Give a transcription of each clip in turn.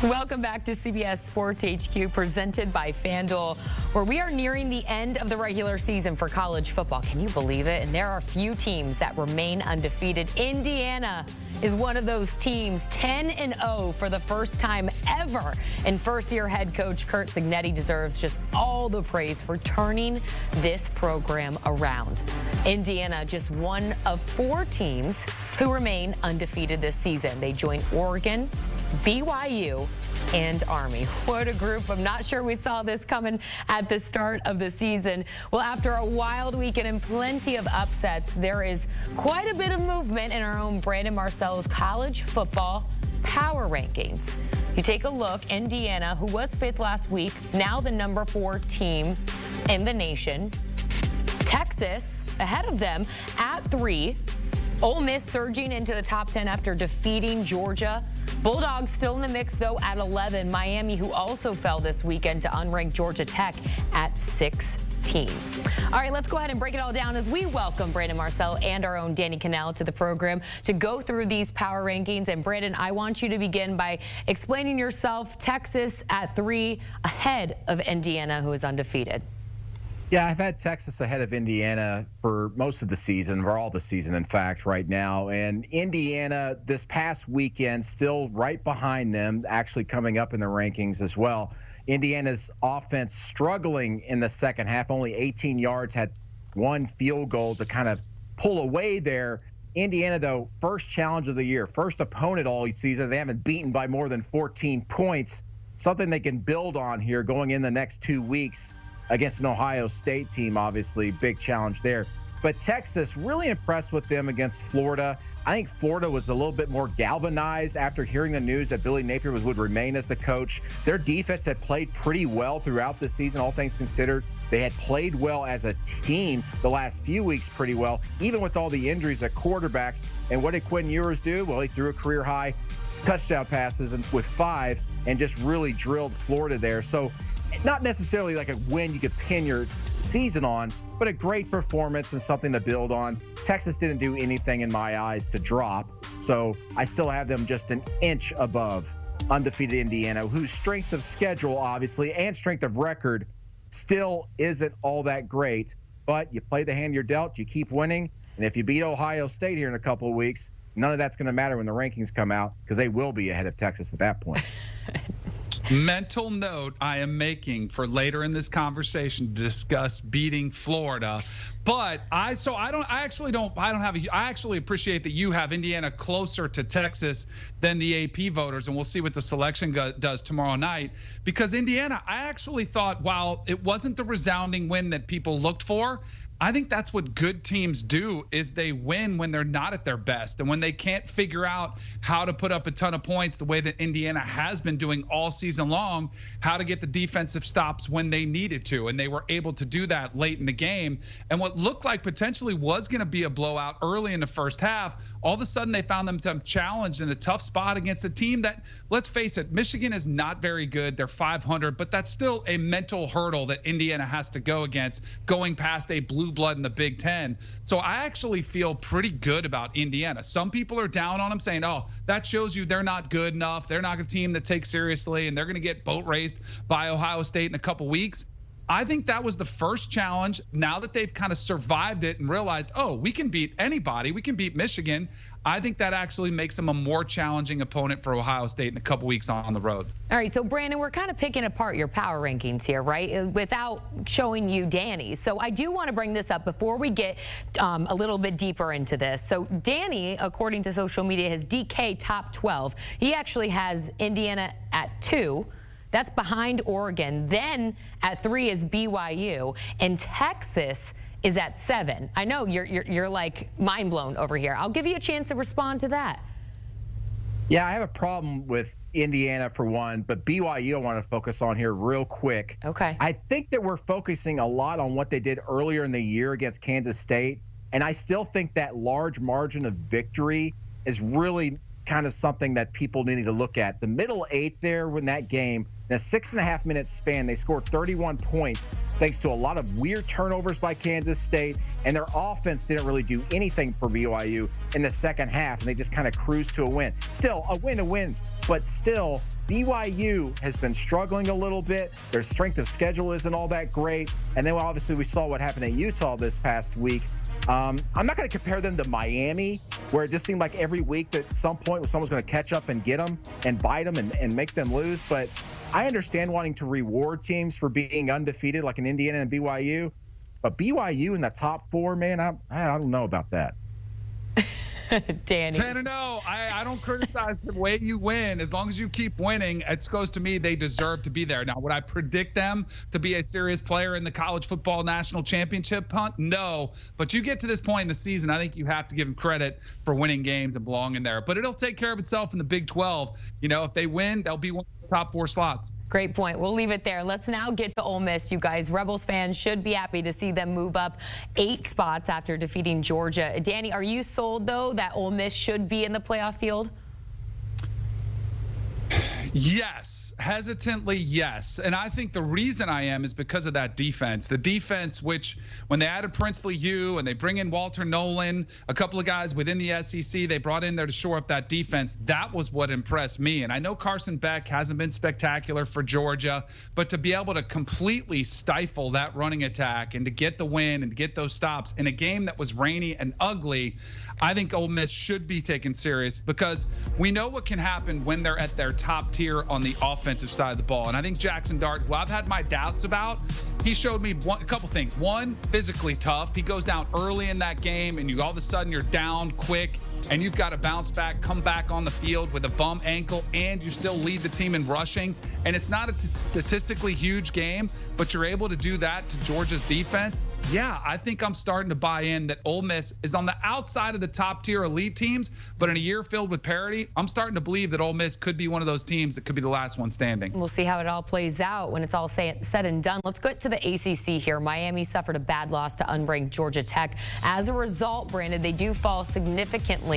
Welcome back to CBS Sports HQ, presented by FanDuel, where we are nearing the end of the regular season for college football. Can you believe it? And there are a few teams that remain undefeated. Indiana is one of those teams, 10-0 for the first time ever. And first-year head coach Curt Cignetti deserves just all the praise for turning this program around. Indiana, just one of 4 teams who remain undefeated this season. They join Oregon, BYU, and Army. What a group. I'm not sure we saw this coming at the start of the season. Well, after a wild weekend and plenty of upsets, there is quite a bit of movement in our own Brandon Marcello's college football power rankings. You take a look, Indiana, who was 5th last week, now the number 4 team in the nation. Texas, ahead of them at 3. Ole Miss surging into the top 10 after defeating Georgia. Bulldogs still in the mix, though, at 11. Miami, who also fell this weekend to unranked Georgia Tech at 16. All right, let's go ahead and break it all down as we welcome Brandon Marcello and our own Danny Kanell to the program to go through these power rankings. And Brandon, I want you to begin by explaining yourself. Texas at 3, ahead of Indiana, who is undefeated. Yeah, I've had Texas ahead of Indiana for most of the season, or all the season, in fact, right now. And Indiana this past weekend still right behind them, actually coming up in the rankings as well. Indiana's offense struggling in the second half, only 18 yards, had 1 field goal to kind of pull away there. Indiana, though, first challenge of the year, first opponent all season. They haven't beaten by more than 14 points, something they can build on here going in the next 2 weeks. Against an Ohio State team, obviously, big challenge there. But Texas, really impressed with them against Florida. I think Florida was a little bit more galvanized after hearing the news that Billy Napier would remain as the coach. Their defense had played pretty well throughout the season, all things considered. They had played well as a team the last few weeks pretty well, even with all the injuries at quarterback. And what did Quinn Ewers do? Well, he threw a career-high touchdown passes with 5 and just really drilled Florida there. So not necessarily like a win you could pin your season on, but a great performance and something to build on. Texas didn't do anything in my eyes to drop, so I still have them just an inch above undefeated Indiana, whose strength of schedule, obviously, and strength of record still isn't all that great. But you play the hand you're dealt, you keep winning, and if you beat Ohio State here in a couple of weeks, none of that's going to matter when the rankings come out, because they will be ahead of Texas at that point. Mental note I am making for later in this conversation to discuss beating Florida. But I actually appreciate that you have Indiana closer to Texas than the AP voters, and we'll see what the selection does tomorrow night. Because Indiana, I actually thought, while it wasn't the resounding win that people looked for, I think that's what good teams do, is they win when they're not at their best and when they can't figure out how to put up a ton of points the way that Indiana has been doing all season long, how to get the defensive stops when they needed to. And they were able to do that late in the game. And what looked like potentially was going to be a blowout early in the first half, all of a sudden they found themselves challenged in a tough spot against a team that, let's face it, Michigan is not very good. They're 500, but that's still a mental hurdle that Indiana has to go against, going past a blue blood in the Big Ten. So I actually feel pretty good about Indiana. Some people are down on them, saying, oh, that shows you they're not good enough. They're not a team that takes seriously, and they're going to get boat raced by Ohio State in a couple weeks. I think that was the first challenge. Now that they've kind of survived it and realized, oh, we can beat anybody, we can beat Michigan, I think that actually makes them a more challenging opponent for Ohio State in a couple weeks on the road. All right, so Brandon, we're kind of picking apart your power rankings here, right, without showing you Danny's. So I do want to bring this up before we get a little bit deeper into this. So Danny, according to social media, has DK top 12. He actually has Indiana at 2. That's behind Oregon. Then at 3 is BYU, and Texas is at 7. I know you're like mind blown over here. I'll give you a chance to respond to that. Yeah, I have a problem with Indiana for one, but BYU I want to focus on here real quick. Okay. I think that we're focusing a lot on what they did earlier in the year against Kansas State, and I still think that large margin of victory is really kind of something that people need to look at. The middle 8 there in that game, in a 6.5-minute span, they scored 31 points thanks to a lot of weird turnovers by Kansas State, and their offense didn't really do anything for BYU in the second half, and they just kind of cruised to a win. Still, a win, but still, BYU has been struggling a little bit. Their strength of schedule isn't all that great, and then obviously we saw what happened at Utah this past week. I'm not going to compare them to Miami, where it just seemed like every week that at some point someone's going to catch up and get them and bite them and make them lose. But I understand wanting to reward teams for being undefeated, like in Indiana and BYU. But BYU in the top 4, man, I don't know about that. Danny. 10-0. I don't criticize the way you win. As long as you keep winning, it goes to me they deserve to be there. Now, would I predict them to be a serious player in the college football national championship hunt? No. But you get to this point in the season, I think you have to give them credit for winning games and belonging there. But it'll take care of itself in the Big 12. You know, if they win, they'll be one of those top 4 slots. Great point. We'll leave it there. Let's now get to Ole Miss, you guys. Rebels fans should be happy to see them move up 8 spots after defeating Georgia. Danny, are you sold, though, that Ole Miss should be in the playoff field? Yes, hesitantly, yes. And I think the reason I am is because of that defense. The defense, which when they added Princely Hugh and they bring in Walter Nolan, a couple of guys within the SEC, they brought in there to shore up that defense. That was what impressed me. And I know Carson Beck hasn't been spectacular for Georgia, but to be able to completely stifle that running attack and to get the win and to get those stops in a game that was rainy and ugly, I think Ole Miss should be taken serious because we know what can happen when they're at their top tier on the offensive side of the ball. And I think Jackson Dart, who I've had my doubts about, he showed me a couple things. One, physically tough. He goes down early in that game and all of a sudden you're down quick and you've got to bounce back, come back on the field with a bum ankle, and you still lead the team in rushing. And it's not a statistically huge game, but you're able to do that to Georgia's defense. Yeah, I think I'm starting to buy in that Ole Miss is on the outside of the top tier elite teams, but in a year filled with parity, I'm starting to believe that Ole Miss could be one of those teams that could be the last one standing. We'll see how it all plays out when it's all said and done. Let's go to the ACC here. Miami suffered a bad loss to unranked Georgia Tech. As a result, Brandon, they do fall significantly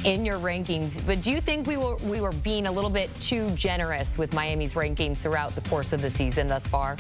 in your rankings. But do you think we were being a little bit too generous with Miami's rankings throughout the course of the season thus far?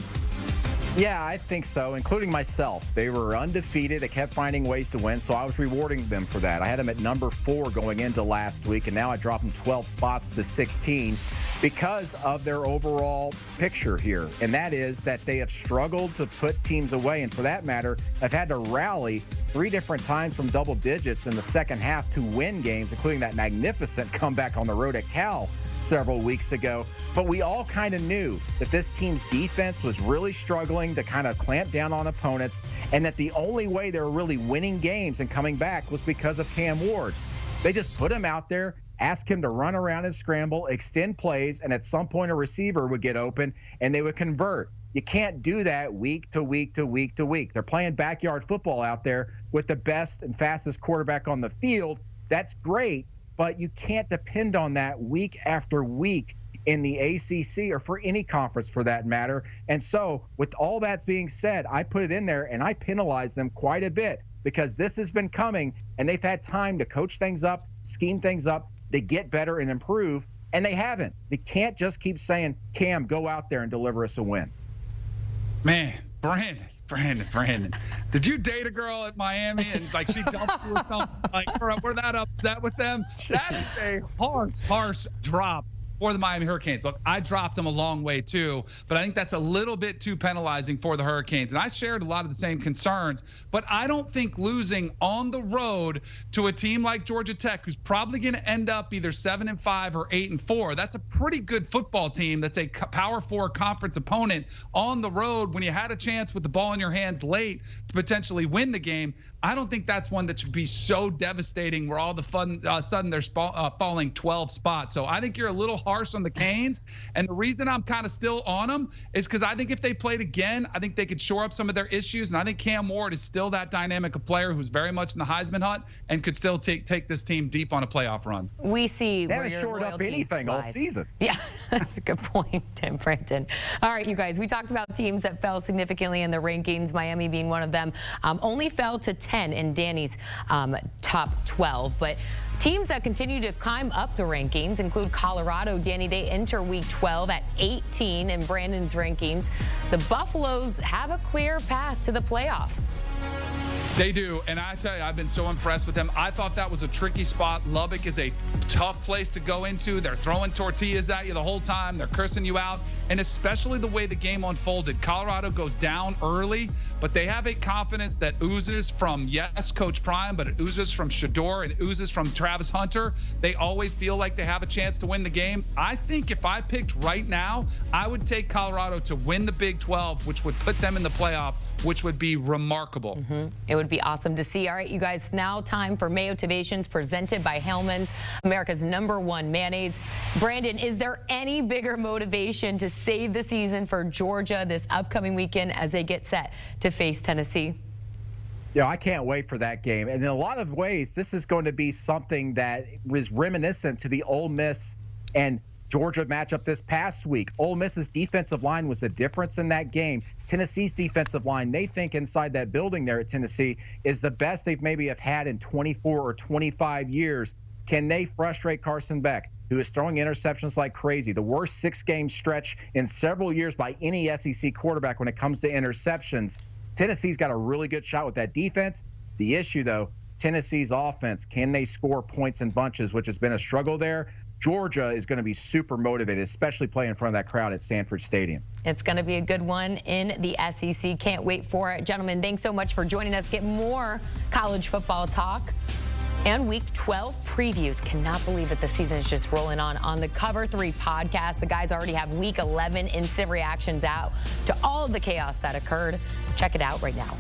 Yeah, I think so, including myself. They were undefeated. They kept finding ways to win, so I was rewarding them for that. I had them at number 4 going into last week, and now I dropped them 12 spots to 16 because of their overall picture here, and that is that they have struggled to put teams away, and for that matter, have had to rally 3 different times from double digits in the second half to win games, including that magnificent comeback on the road at Cal several weeks ago. But we all kind of knew that this team's defense was really struggling to kind of clamp down on opponents, and that the only way they were really winning games and coming back was because of Cam Ward. They just put him out there, ask him to run around and scramble, extend plays, and at some point a receiver would get open and they would convert. You can't do that week to week to week to week. They're playing backyard football out there with the best and fastest quarterback on the field. That's great, but you can't depend on that week after week in the ACC or for any conference for that matter. And so with all that's being said, I put it in there and I penalize them quite a bit because this has been coming and they've had time to coach things up, scheme things up, to get better and improve, and they haven't. They can't just keep saying, Cam, go out there and deliver us a win. Man, Brandon, did you date a girl at Miami and like she dumped you or something? Like we're that upset with them? That is a harsh drop for the Miami Hurricanes. Look, I dropped them a long way too, but I think that's a little bit too penalizing for the Hurricanes. And I shared a lot of the same concerns, but I don't think losing on the road to a team like Georgia Tech, who's probably going to end up either 7-5 or 8-4, that's a pretty good football team. That's a Power 4 conference opponent on the road when you had a chance with the ball in your hands late to potentially win the game. I don't think that's one that should be so devastating where all of a sudden they're falling 12 spots. So I think you're a little hard harsh on the Canes. And the reason I'm kind of still on them is because I think if they played again, I think they could shore up some of their issues. And I think Cam Ward is still that dynamic a player who's very much in the Heisman hunt and could still take this team deep on a playoff run. We see they haven't shored up anything all season. Yeah, that's a good point, Tim Frampton. All right, you guys, we talked about teams that fell significantly in the rankings, Miami being one of them. Only fell to 10 in Danny's top 12. But teams that continue to climb up the rankings include Colorado. Danny, they enter week 12 at 18 in Brandon's rankings. The Buffaloes have a clear path to the playoff. They do, and I tell you, I've been so impressed with them. I thought that was a tricky spot. Lubbock is a tough place to go into. They're throwing tortillas at you the whole time. They're cursing you out, and especially the way the game unfolded. Colorado goes down early, but they have a confidence that oozes from, yes, Coach Prime, but it oozes from Shador and oozes from Travis Hunter. They always feel like they have a chance to win the game. I think if I picked right now, I would take Colorado to win the Big 12, which would put them in the playoff, which would be remarkable. It would be awesome to see. All right, you guys, now time for Mayotivations presented by Hellmann's, America's #1 mayonnaise. Brandon, is there any bigger motivation to save the season for Georgia this upcoming weekend as they get set to face Tennessee? Yeah, I can't wait for that game. And in a lot of ways, this is going to be something that is reminiscent to the Ole Miss and Georgia matchup this past week. Ole Miss's defensive line was the difference in that game. Tennessee's defensive line, they think inside that building there at Tennessee, is the best they've maybe have had in 24 or 25 years. Can they frustrate Carson Beck, who is throwing interceptions like crazy? The worst 6-game stretch in several years by any SEC quarterback when it comes to interceptions. Tennessee's got a really good shot with that defense. The issue, though, Tennessee's offense, can they score points in bunches, which has been a struggle there? Georgia is going to be super motivated, especially playing in front of that crowd at Sanford Stadium. It's going to be a good one in the SEC. Can't wait for it. Gentlemen, thanks so much for joining us. Get more college football talk and Week 12 previews. Cannot believe it. The season is just rolling on the Cover 3 podcast. The guys already have Week 11 instant reactions out to all of the chaos that occurred. Check it out right now.